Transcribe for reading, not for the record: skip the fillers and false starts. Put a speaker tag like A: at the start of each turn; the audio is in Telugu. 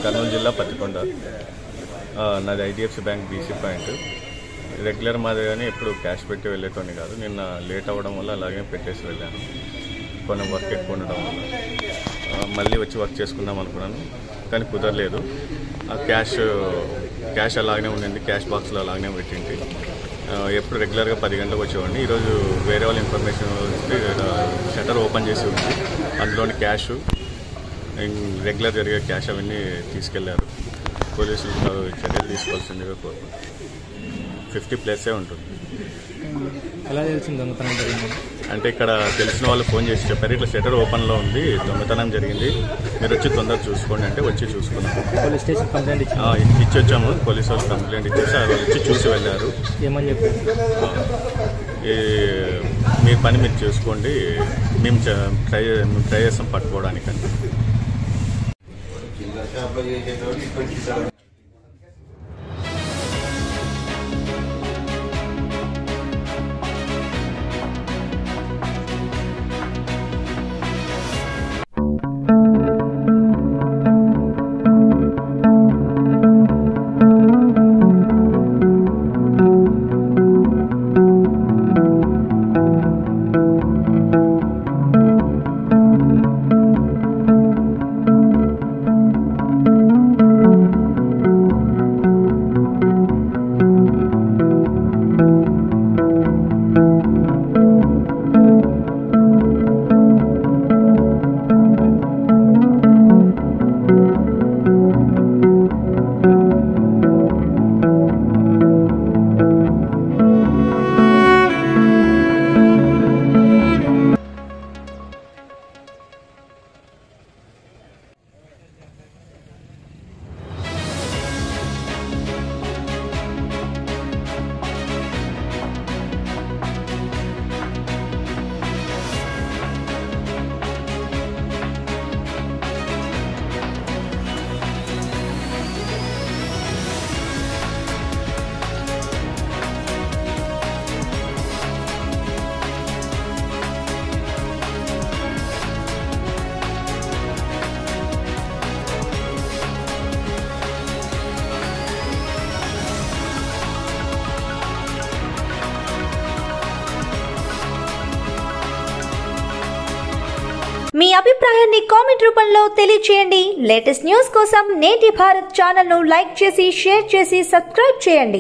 A: కర్నూలు జిల్లా పత్తికొండ. నాది IDFC bank BC point. Regular మాదిరిగానే ఎప్పుడు క్యాష్ పెట్టి వెళ్ళేటోని కాదు. నిన్న లేట్ అవ్వడం వల్ల అలాగే పెట్టేసి వెళ్ళాను. కొన్ని వర్క్ ఎక్కువ ఉండడం వల్ల మళ్ళీ వచ్చి వర్క్ చేసుకుందాం అనుకున్నాను, కానీ కుదరలేదు. ఆ క్యాష్ అలాగనే ఉండింది, క్యాష్ బాక్స్లో అలాగనే పెట్టింది. ఎప్పుడు రెగ్యులర్గా 10 గంటలకు వచ్చేవాడిని. ఈరోజు వేరే వాళ్ళ ఇన్ఫర్మేషన్ వస్తే షట్టర్ ఓపెన్ చేసి ఉంది, అందులోని క్యాష్, రెగ్యులర్ జరిగే క్యాష్ అవన్నీ తీసుకెళ్లారు. పోలీసులు చర్యలు తీసుకోవాల్సిందిగా కోరుకుంటున్నాను. 50+ ఉంటుంది.
B: ఎలా తెలిసింది దొంగతనం జరిగింది?
A: అంటే ఇక్కడ తెలిసిన వాళ్ళు ఫోన్ చేసి చెప్పారు, ఇట్లా షట్టర్ ఓపెన్లో ఉంది, దొంగతనం జరిగింది, మీరు వచ్చి తొందరగా చూసుకోండి అంటే వచ్చి చూసుకున్నాము.
B: పోలీస్ స్టేషన్ కంప్లైంట్
A: ఇచ్చి వచ్చాము. పోలీసు వాళ్ళు కంప్లైంట్ ఇచ్చేసి వాళ్ళు వచ్చి చూసి వెళ్ళారు.
B: ఏమని చెప్పారు?
A: మీ పని మీరు చేసుకోండి, మేము ట్రై చేస్తాం పట్టుకోవడానికండి.
C: మీ అభిప్రాయాన్ని కామెంట్ రూపంలో తెలియజేయండి. లేటెస్ట్ న్యూస్ కోసం నేటి భారత్ ఛానల్ ను లైక్ చేసి, షేర్ చేసి, సబ్స్క్రైబ్ చేయండి.